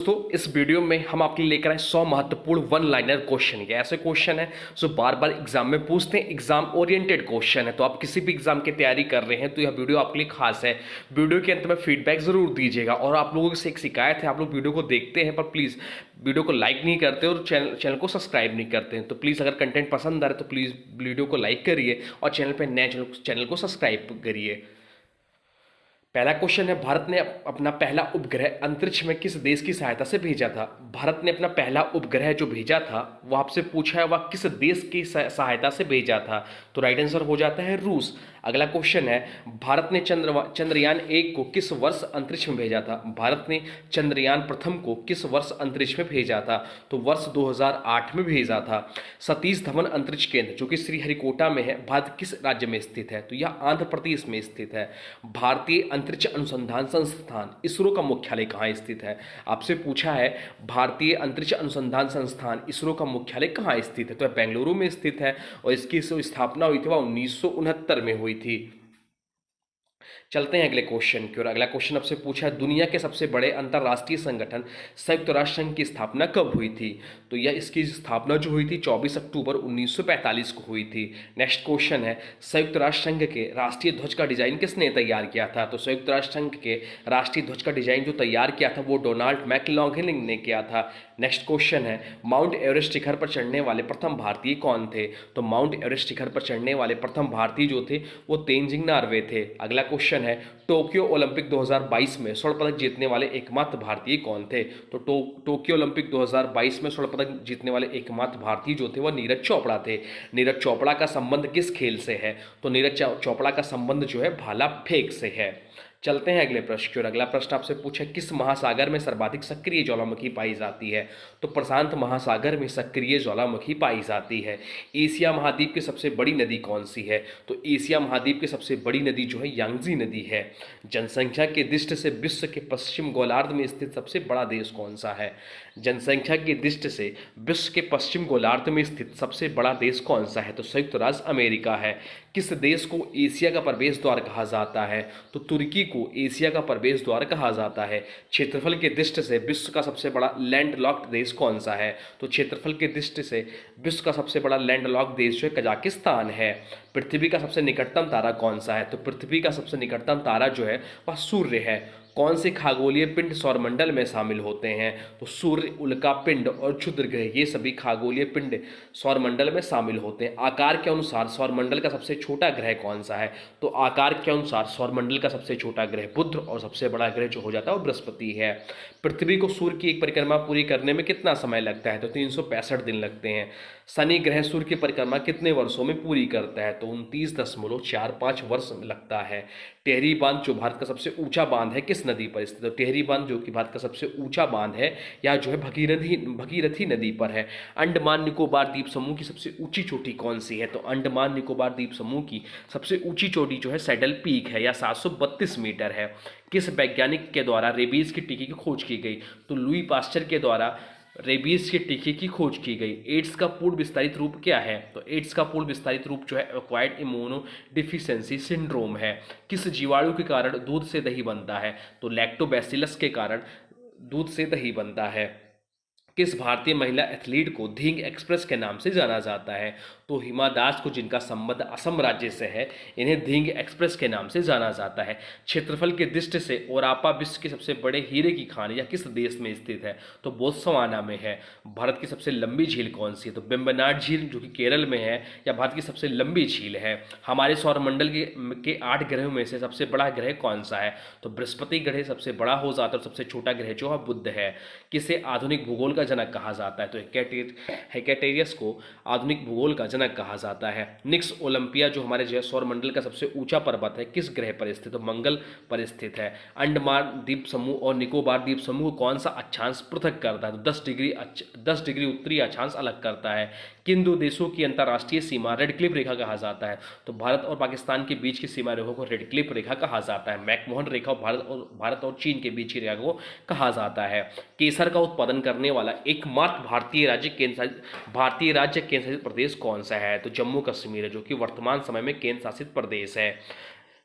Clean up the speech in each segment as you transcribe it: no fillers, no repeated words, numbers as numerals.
दोस्तों इस वीडियो में हम आपके लिए लेकर आए 100 महत्वपूर्ण वन लाइनर क्वेश्चन। ये ऐसे क्वेश्चन है जो बार बार एग्जाम में पूछते हैं, एग्जाम ओरिएंटेड क्वेश्चन है। तो आप किसी भी एग्जाम की तैयारी कर रहे हैं तो यह वीडियो आपके लिए खास है। वीडियो के अंत में फीडबैक जरूर दीजिएगा। और आप लोगों से एक शिकायत है, आप लोग वीडियो को देखते हैं पर प्लीज़ वीडियो को लाइक नहीं करते और चैनल को सब्सक्राइब नहीं करते हैं। तो प्लीज़ अगर कंटेंट पसंद आ रहा है तो प्लीज़ वीडियो को लाइक करिए और चैनल पर नए चैनल को सब्सक्राइब करिए। पहला क्वेश्चन है, भारत ने अपना पहला उपग्रह अंतरिक्ष में किस देश की सहायता से भेजा था? भारत ने अपना पहला उपग्रह जो भेजा था वो आपसे पूछा है वह किस देश की सहायता से भेजा था? तो राइट आंसर हो जाता है रूस। अगला क्वेश्चन है, भारत ने चंद्रयान 1 को किस वर्ष अंतरिक्ष में भेजा था? भारत ने चंद्रयान प्रथम को किस वर्ष अंतरिक्ष में भेजा था? तो वर्ष 2008 में भेजा था। सतीश धवन अंतरिक्ष केंद्र जो कि श्रीहरिकोटा में है, भारत किस राज्य में स्थित है? तो यह आंध्र प्रदेश में स्थित है। भारतीय अंतरिक्ष अनुसंधान संस्थान इसरो का मुख्यालय कहाँ स्थित है? आपसे पूछा है भारतीय अंतरिक्ष अनुसंधान संस्थान इसरो का मुख्यालय कहाँ स्थित है? तो बेंगलुरु में स्थित है और इसकी स्थापना हुई थी वह 1969 में हुई थी। चलते हैं अगले क्वेश्चन की ओर। अगला क्वेश्चन आपसे पूछा है, दुनिया के सबसे बड़े अंतर्राष्ट्रीय संगठन संयुक्त राष्ट्र संघ की स्थापना कब हुई थी? तो यह इसकी स्थापना जो हुई थी 24 अक्टूबर 1945 को हुई थी। नेक्स्ट क्वेश्चन है, संयुक्त राष्ट्र संघ के राष्ट्रीय ध्वज का डिजाइन किसने तैयार किया था? तो संयुक्त राष्ट्र संघ के राष्ट्रीय ध्वज का डिजाइन जो तैयार किया था वो डोनाल्ड मैकलॉगलिन ने किया था। नेक्स्ट क्वेश्चन है, माउंट एवरेस्ट शिखर पर चढ़ने वाले प्रथम भारतीय कौन थे? तो माउंट एवरेस्ट शिखर पर चढ़ने वाले प्रथम भारतीय जो थे वो तेनजिंग नार्वे थे। अगला क्वेश्चन है, टोक्यो ओलंपिक 2022 में स्वर्ण पदक जीतने वाले एकमात्र भारतीय कौन थे? तो टोक्यो ओलंपिक 2022 में स्वर्ण पदक जीतने वाले एकमात्र भारतीय जो थे वह नीरज चोपड़ा थे। नीरज चोपड़ा का संबंध किस खेल से है? तो नीरज चोपड़ा का संबंध जो है भाला फेंक से है। चलते हैं अगले प्रश्न की ओर। अगला प्रश्न आपसे पूछा, किस महासागर में सर्वाधिक सक्रिय ज्वालामुखी पाई जाती है? तो प्रशांत महासागर में सक्रिय ज्वालामुखी पाई जाती है। एशिया महाद्वीप की सबसे बड़ी नदी कौन सी है? तो एशिया महाद्वीप की सबसे बड़ी नदी जो है यांगजी नदी है। जनसंख्या के दृष्टि से विश्व के पश्चिम गोलार्ध में स्थित सबसे बड़ा देश कौन सा है? जनसंख्या की दृष्टि से विश्व के पश्चिम गोलार्ध में स्थित सबसे बड़ा देश कौन सा है? तो संयुक्त राज्य अमेरिका है। किस देश को एशिया का प्रवेश द्वार कहा जाता है? तो तुर्की को एशिया का प्रवेश द्वार कहा जाता है। क्षेत्रफल के दृष्टि से विश्व का सबसे बड़ा लैंडलॉक्ड देश कौन सा है? तो क्षेत्रफल की दृष्टि से विश्व का सबसे बड़ा लैंडलॉक्ड देश जो है कजाकिस्तान है। पृथ्वी का सबसे निकटतम तारा कौन सा है? तो पृथ्वी का सबसे निकटतम तारा जो है वह सूर्य है। कौन से खगोलीय पिंड सौरमंडल में शामिल होते हैं? तो सूर्य, उल्का पिंड और क्षुद्र ग्रह ये सभी खगोलीय पिंड सौरमंडल में शामिल होते हैं। आकार के अनुसार सौरमंडल का सबसे छोटा ग्रह कौन सा है? तो आकार के अनुसार सौरमंडल का सबसे छोटा ग्रह बुध और सबसे बड़ा ग्रह जो हो जाता है वो बृहस्पति है। पृथ्वी को सूर्य की एक परिक्रमा पूरी करने में कितना समय लगता है? तो 365 दिन लगते हैं। शनि ग्रह सूर्य की परिक्रमा कितने वर्षों में पूरी करता है? तो 29.45 वर्ष लगता है। टिहरी बांध जो भारत का सबसे ऊंचा बांध है किस नदी पर स्थित है? तो टिहरी बांध जो कि भारत का सबसे ऊंचा बांध है या जो है भगीरथी नदी पर है। अंडमान निकोबार द्वीप समूह की सबसे ऊंची चोटी कौन सी है? तो अंडमान निकोबार द्वीप समूह की सबसे ऊंची चोटी जो है सैडल पीक है या 732 मीटर है। किस वैज्ञानिक के द्वारा रेबीज की टीके की खोज की गई? तो लुई पास्चर के द्वारा रेबीज के टीके की खोज की गई। एड्स का पूर्ण विस्तारित रूप क्या है? तो एड्स का पूर्ण विस्तारित रूप जो है एक्वायर्ड इम्यूनो डिफिशियंसी सिंड्रोम है। किस जीवाणु के कारण दूध से दही बनता है? तो लैक्टोबैसिलस के कारण दूध से दही बनता है। किस भारतीय महिला एथलीट को धिंग एक्सप्रेस के नाम से जाना जाता है? तो हिमा दास को, जिनका संबंध असम राज्य से है, इन्हें धिंग एक्सप्रेस के नाम से जाना जाता है। क्षेत्रफल की दृष्टि से ओरापा विश्व के सबसे बड़े हीरे की खान या किस देश में स्थित है? तो बोत्सवाना में है। भारत की सबसे लंबी झील कौन सी है? तो वेम्बनाड झील जो कि केरल में है या भारत की सबसे लंबी झील है। हमारे सौरमंडल के 8 ग्रहों में से सबसे बड़ा ग्रह कौन सा है? तो बृहस्पति ग्रह सबसे बड़ा हो जाता है और सबसे छोटा ग्रह जो है बुध है। किसे आधुनिक भूगोल का जनक कहा जाता है? तो हेकेटेरियस को आधुनिक भूगोल का जनक कहा जाता है। निक्स ओलंपिया जो हमारे जो सौरमंडल का सबसे ऊंचा पर्वत है किस ग्रह पर स्थित? तो मंगल पर स्थित है। अंडमान द्वीप समूह और निकोबार द्वीप समूह कौन सा अक्षांश पृथक करता है? तो 10 डिग्री उत्तरी अक्षांश अलग करता है। किन दो देशों की अंतर्राष्ट्रीय सीमा रेड क्लिफ रेखा कहा जाता है? तो भारत और पाकिस्तान के बीच की सीमा रेखा को रेड क्लिफ रेखा कहा जाता है। मैकमोहन रेखा भारत और चीन के बीच की रेखा को कहा जाता है। केसर का उत्पादन करने वाला एकमात्र भारतीय राज्य केंद्र शासित प्रदेश कौन सा है? तो जम्मू कश्मीर है जो कि वर्तमान समय में केंद्र शासित प्रदेश है।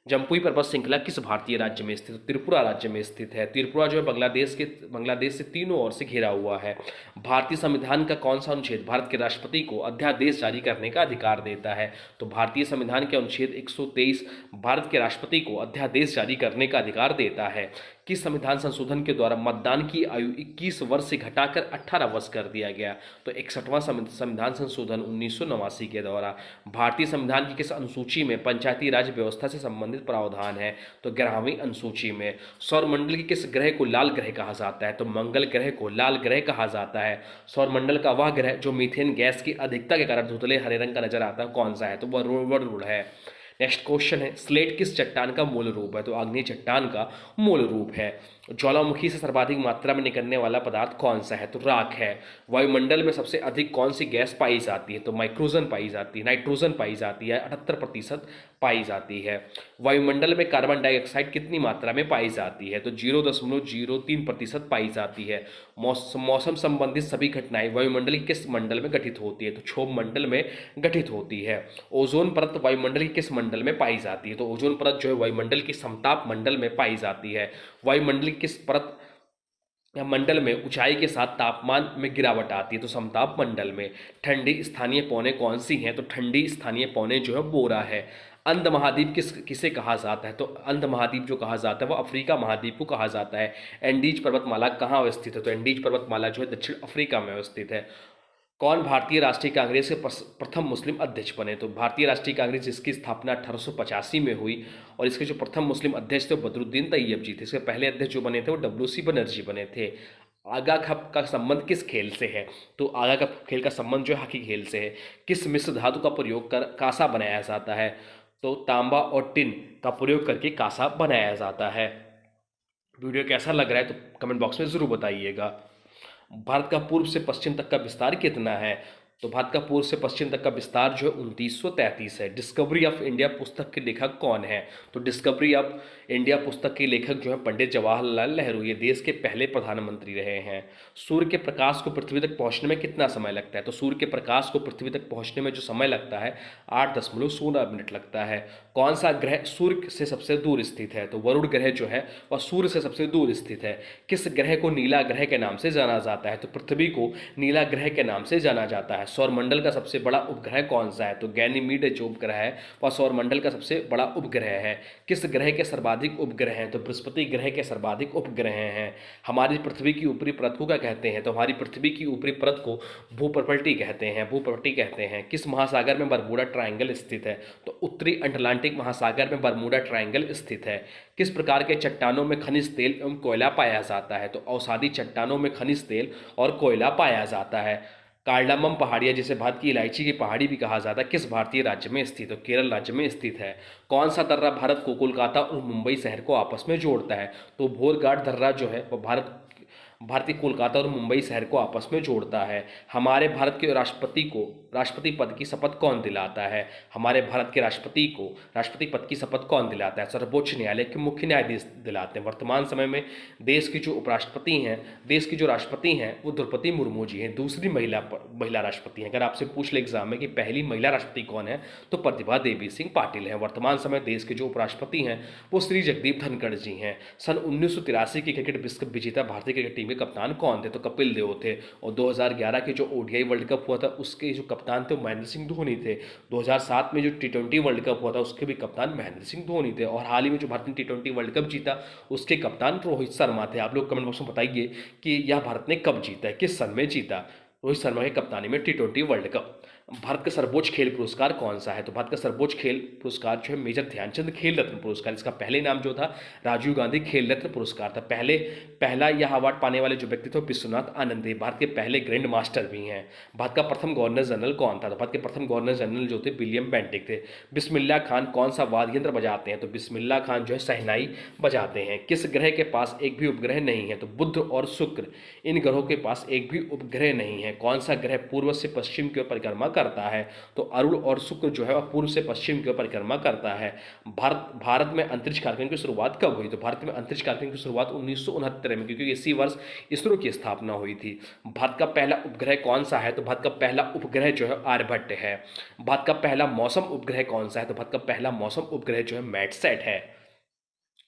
जम्पुई पर्वत श्रृंखला किस भारतीय राज्य में स्थित है? त्रिपुरा राज्य में स्थित है। त्रिपुरा जो है बांग्लादेश से तीनों ओर से घिरा हुआ है। भारतीय संविधान का कौन सा अनुच्छेद भारत के राष्ट्रपति को अध्यादेश जारी करने का अधिकार देता है? तो भारतीय संविधान के अनुच्छेद 123 भारत के राष्ट्रपति को अध्यादेश जारी करने का अधिकार देता है। किस संविधान संशोधन के द्वारा मतदान की आयु 21 वर्ष से घटाकर 18 वर्ष कर दिया गया? तो 61वां संविधान संशोधन 1989 के द्वारा। भारतीय संविधान की किस अनुसूची में पंचायती राज व्यवस्था से संबंधित प्रावधान है? तो 11वीं अनुसूची में। सौरमंडल के किस ग्रह को लाल ग्रह कहा जाता है? तो मंगल ग्रह को लाल ग्रह कहा जाता है। सौरमंडल का वह ग्रह जो मीथेन गैस की अधिकता के कारण धुंधले हरे रंग का नजर आता है कौन सा है? तो वह वरुण है। नेक्स्ट क्वेश्चन है, स्लेट किस चट्टान का मूल रूप है? तो आग्नेय चट्टान का मूल रूप है। ज्वालामुखी से सर्वाधिक मात्रा में निकलने वाला पदार्थ कौन सा है? तो राख है। वायुमंडल में सबसे अधिक कौन सी गैस पाई जाती है? तो नाइट्रोजन पाई जाती है। नाइट्रोजन पाई जाती है, 78% पाई जाती है। वायुमंडल में कार्बन डाइऑक्साइड कितनी मात्रा में पाई जाती है? तो 0.03% पाई जाती है। मौसम संबंधित सभी घटनाएं वायुमंडल के किस मंडल में गठित होती है? तो क्षोभ मंडल में गठित होती है। ओजोन परत वायुमंडल के किस मंडल में पाई जाती है? तो ओजोन परत जो है वायुमंडल की समताप मंडल में पाई जाती है। वायुमंडल की किस परत या मंडल में ऊंचाई के साथ तापमान में गिरावट आती है? तो समताप मंडल में। ठंडी स्थानीय पौने कौन सी हैं? तो ठंडी स्थानीय पौने जो है बोरा है। अंध महाद्वीप किसे कहा जाता है? तो अंध महाद्वीप जो कहा जाता है वो अफ्रीका महाद्वीप को कहा जाता है। एंडीज पर्वतमाला कहाँ अवस्थित है? तो एंडीज पर्वतमाला जो है दक्षिण अफ्रीका में अवस्थित है। कौन भारतीय राष्ट्रीय कांग्रेस के प्रथम मुस्लिम अध्यक्ष बने? तो भारतीय राष्ट्रीय कांग्रेस जिसकी स्थापना 1885 में हुई और इसके जो प्रथम मुस्लिम अध्यक्ष थे वो बदरुद्दीन तैयब जी थे। इसके पहले अध्यक्ष जो बने थे वो WC बनर्जी बने थे। आगा कप का संबंध किस खेल से है? तो आगा कप खेल का संबंध जो है हॉकी खेल से है। किस मिश्र धातु का प्रयोग कर कांसा बनाया जाता है? तो तांबा और टिन का प्रयोग करके कांसा बनाया जाता है। वीडियो कैसा लग रहा है तो कमेंट बॉक्स में ज़रूर बताइएगा। भारत का पूर्व से पश्चिम तक का विस्तार कितना है? तो भारत का पूर्व से पश्चिम तक का विस्तार जो है 2933 है। डिस्कवरी ऑफ इंडिया पुस्तक के लेखक कौन है? तो डिस्कवरी ऑफ इंडिया पुस्तक के लेखक जो है पंडित जवाहरलाल नेहरू, ये देश के पहले प्रधानमंत्री रहे हैं। सूर्य के प्रकाश को पृथ्वी तक पहुंचने में कितना समय लगता है? तो सूर्य के प्रकाश को पृथ्वी तक पहुंचने में जो समय लगता है 8.16 मिनट लगता है। कौन सा ग्रह सूर्य से सबसे दूर स्थित है? तो वरुण ग्रह जो है वह सूर्य से सबसे दूर स्थित है। किस ग्रह को नीला ग्रह के नाम से जाना जाता है? तो पृथ्वी को नीला ग्रह के नाम से जाना जाता है। सौरमंडल का सबसे बड़ा उपग्रह कौन सा है? तो गैनीमीड जो उपग्रह है वह सौरमंडल का सबसे बड़ा उपग्रह है। किस ग्रह के सर्वाधिक उपग्रह हैं? तो बृहस्पति ग्रह के सर्वाधिक उपग्रह हैं। हमारी पृथ्वी की ऊपरी परत को क्या कहते हैं? तो हमारी पृथ्वी की ऊपरी परत को भूप्रपल्टी कहते हैं। भूप्रपल्टी कहते हैं। किस महासागर में बरमूडा ट्रायंगल स्थित है? तो उत्तरी अटलांटिक महासागर में बरमूडा ट्रायंगल स्थित है। किस प्रकार के चट्टानों में खनिज तेल एवं कोयला पाया जाता है? तो अवसादी चट्टानों में खनिज तेल और कोयला पाया जाता है। कार्डामम पहाड़ियाँ जिसे भारत की इलायची की पहाड़ी भी कहा जाता है किस भारतीय राज्य में स्थित है? तो केरल राज्य में स्थित है। कौन सा दर्रा भारत को कोलकाता और मुंबई शहर को आपस में जोड़ता है? तो भोरघाट दर्रा जो है वह भारतीय कोलकाता और मुंबई शहर को आपस में जोड़ता है। हमारे भारत के राष्ट्रपति को राष्ट्रपति पद की शपथ कौन दिलाता है? हमारे भारत के राष्ट्रपति को राष्ट्रपति पद की शपथ कौन दिलाता है? सर्वोच्च न्यायालय के मुख्य न्यायाधीश दिलाते हैं। वर्तमान समय में देश की जो उपराष्ट्रपति हैं, देश की जो राष्ट्रपति हैं वो द्रौपदी मुर्मू जी हैं, दूसरी महिला राष्ट्रपति हैं। अगर आपसे पूछ ले एग्जाम में कि पहली महिला राष्ट्रपति कौन है तो प्रतिभा देवी सिंह पाटिल हैं। वर्तमान समय देश के जो उपराष्ट्रपति हैं वो श्री जगदीप धनखड़ जी हैं। सन 1983 की क्रिकेट विश्व कप विजेता भारतीय क्रिकेट टीम के कप्तान कौन थे? तो कपिल देव थे। और 2011 के जो ODI वर्ल्ड कप हुआ था उसके जो कप्तान थे महेंद्र सिंह धोनी थे। 2007 में जो T20 वर्ल्ड कप हुआ था उसके भी कप्तान महेंद्र सिंह धोनी थे। और हाल ही में जो भारत ने T20 वर्ल्ड कप जीता उसके कप्तान रोहित शर्मा थे। आप लोग कमेंट बॉक्स में बताइए कि यह भारत ने कब जीता है, किस सन में जीता रोहित शर्मा की कप्तानी में T20 वर्ल्ड कप। भारत का सर्वोच्च खेल पुरस्कार कौन सा है? तो भारत का सर्वोच्च खेल पुरस्कार जो है मेजर ध्यानचंद खेल रत्न पुरस्कार। इसका पहले नाम जो था राजीव गांधी खेल रत्न पुरस्कार था। पहला यह अवार्ड पाने वाले जो व्यक्ति थे विश्वनाथ आनंद भारत के पहले ग्रैंड मास्टर भी हैं। भारत का प्रथम गवर्नर जनरल कौन था? तो भारत के प्रथम गवर्नर जनरल जो थे विलियम बेंटिक थे। बिस्मिल्लाह खान कौन सा वाद्य यंत्र बजाते हैं? तो बिस्मिल्लाह खान जो है शहनाई बजाते हैं। किस ग्रह के पास एक भी उपग्रह नहीं है? तो बुध और शुक्र इन ग्रहों के पास एक भी उपग्रह नहीं है। हैं, कौन सा ग्रह पूर्व से पश्चिम की ओर परिक्रमा करता है? तो अरुण और शुक्र जो है वह पूर्व से पश्चिम की ओर परिक्रमा करता है। भारत में अंतरिक्ष कार्यक्रम की शुरुआत कब हुई? तो भारत में अंतरिक्ष कार्यक्रम की शुरुआत 1969 में, क्योंकि इसी वर्ष इसरो की स्थापना हुई थी। भारत का पहला उपग्रह कौन सा है? तो भारत का पहला उपग्रह जो है आर्यभट्ट है। भारत का पहला मौसम उपग्रह कौन सा है? तो भारत का पहला मौसम उपग्रह जो है मैटसैट है।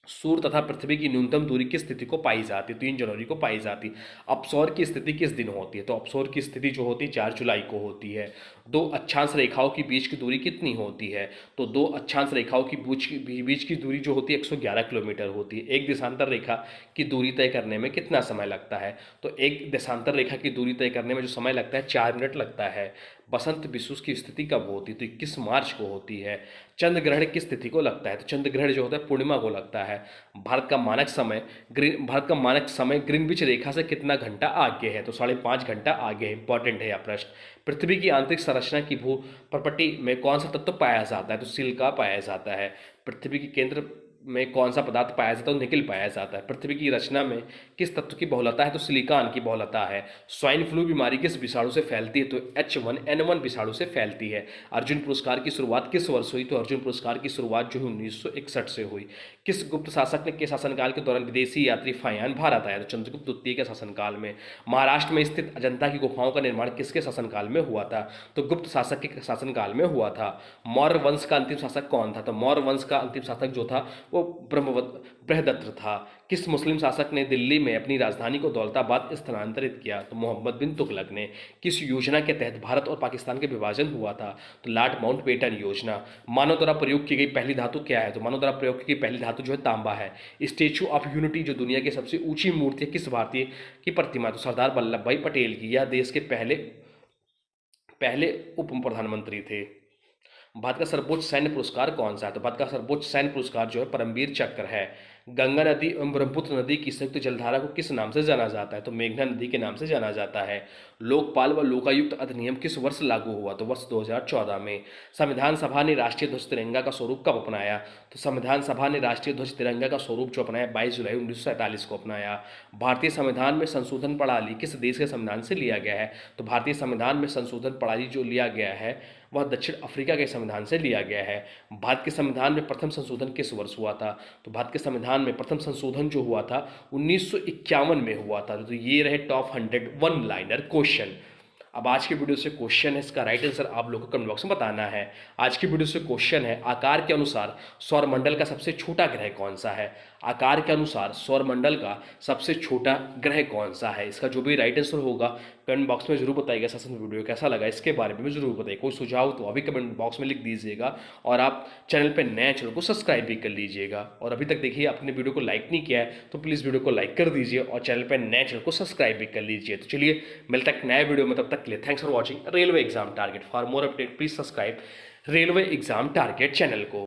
सूर्य तथा पृथ्वी की न्यूनतम दूरी किस तिथि को पाई जाती है? 3 जनवरी को पाई जाती है। अपसौर की स्थिति किस दिन होती है? तो अपसौर की स्थिति जो होती है 4 जुलाई को होती है। दो अक्षांश रेखाओं की बीच की दूरी कितनी होती है? तो दो अक्षांश रेखाओं की बीच की दूरी जो होती है 111 किलोमीटर होती है। एक देशांतर रेखा की दूरी तय करने में कितना समय लगता है? तो एक देशांतर रेखा की दूरी तय करने में जो समय लगता है 4 मिनट लगता है। बसंत विषुव की स्थिति कब होती है? तो 21 मार्च को होती है। चंद्र ग्रहण किस तिथि को लगता है? तो चंद्र ग्रहण जो होता है पूर्णिमा को लगता है। भारत का मानक समय ग्रीनविच रेखा से कितना घंटा आगे है? तो 5.5 घंटा आगे है। इंपॉर्टेंट है यह प्रश्न। पृथ्वी की आंतरिक संरचना की भू प्रपट्टी में कौन सा तत्व पाया जाता है? तो सिलिका पाया जाता है। पृथ्वी के केंद्र में कौन सा पदार्थ पाया जाता है? तो निकिल पाया जाता है। पृथ्वी की रचना में किस तत्व की बहुलता है? तो सिलिकॉन की बहुलता है। स्वाइन फ्लू बीमारी किस विषाणु से फैलती है? तो H1N1 विषाणु से फैलती है। अर्जुन पुरस्कार की शुरुआत किस वर्ष हुई? तो अर्जुन पुरस्कार की शुरुआत जो है 1961 से हुई। किस गुप्त शासक ने के शासनकाल के दौरान विदेशी यात्री फायान भारत आया? तो चंद्रगुप्त द्वितीय के शासनकाल में। महाराष्ट्र में स्थित अजंता की गुफाओं का निर्माण किसके शासनकाल में हुआ था? तो गुप्त शासक के शासनकाल में हुआ था। मौर्य वंश का अंतिम शासक कौन था? तो मौर्य वंश का अंतिम शासक जो था वो बृहदत्त था। किस मुस्लिम शासक ने दिल्ली में अपनी राजधानी को दौलताबाद स्थानांतरित किया? तो मोहम्मद बिन तुगलक ने। किस योजना के तहत भारत और पाकिस्तान के विभाजन हुआ था? तो लॉर्ड माउंटबेटन योजना। मानव द्वारा प्रयोग की गई पहली धातु क्या है? तो मानव द्वारा प्रयोग की गई पहली धातु जो है तांबा है। स्टेच्यू ऑफ यूनिटी जो दुनिया की सबसे ऊंची मूर्ति है किस भारतीय की प्रतिमा? तो सरदार वल्लभ भाई पटेल की। यह देश के पहले उप प्रधानमंत्री थे। भारत का सर्वोच्च सैन्य पुरस्कार कौन सा है? तो भारत का सर्वोच्च सैन्य पुरस्कार जो है परमवीर चक्र है। गंगा नदी एवं ब्रह्मपुत्र नदी की संयुक्त जलधारा को किस नाम से जाना जाता है? तो मेघना नदी के नाम से जाना जाता है। लोकपाल व लोकायुक्त अधिनियम किस वर्ष लागू हुआ? तो वर्ष 2014 में। संविधान सभा ने राष्ट्रीय ध्वज तिरंगा का स्वरूप कब अपनाया? तो संविधान सभा ने राष्ट्रीय ध्वज तिरंगा का स्वरूप जो अपनाया 22 जुलाई 1947 को अपनाया। भारतीय संविधान में संशोधन प्रणाली किस देश के संविधान से लिया गया है? तो भारतीय संविधान में संशोधन प्रणाली जो लिया गया है वह दक्षिण अफ्रीका के संविधान से लिया गया है। भारत के संविधान में प्रथम संशोधन किस वर्ष हुआ था? तो भारत के संविधान में प्रथम संशोधन जो हुआ था 1951 में हुआ था। तो ये रहे टॉप 100 वन लाइनर क्वेश्चन। अब आज की वीडियो से क्वेश्चन है, इसका राइट आंसर आप लोगों को कमेंट बॉक्स में बताना है। आज की वीडियो से क्वेश्चन है, आकार के अनुसार सौरमंडल का सबसे छोटा ग्रह कौन सा है? आकार के अनुसार सौरमंडल का सबसे छोटा ग्रह कौन सा है? इसका जो भी राइट आंसर होगा कमेंट बॉक्स में जरूर बताइएगा। सेशन वीडियो कैसा लगा इसके बारे में जरूर बताइए। कोई सुझाव तो अभी कमेंट बॉक्स में लिख दीजिएगा और आप चैनल पर नए चैनल को सब्सक्राइब भी कर लीजिएगा। और अभी तक देखिए आपने वीडियो को लाइक नहीं किया है तो प्लीज़ वीडियो को लाइक कर दीजिए और चैनल पर नए चैनल को सब्सक्राइब भी कर लीजिए। तो चलिए मिलता है नए वीडियो में, तब तक के लिए thanks for watching railway exam target. For more update please subscribe railway exam target channel को।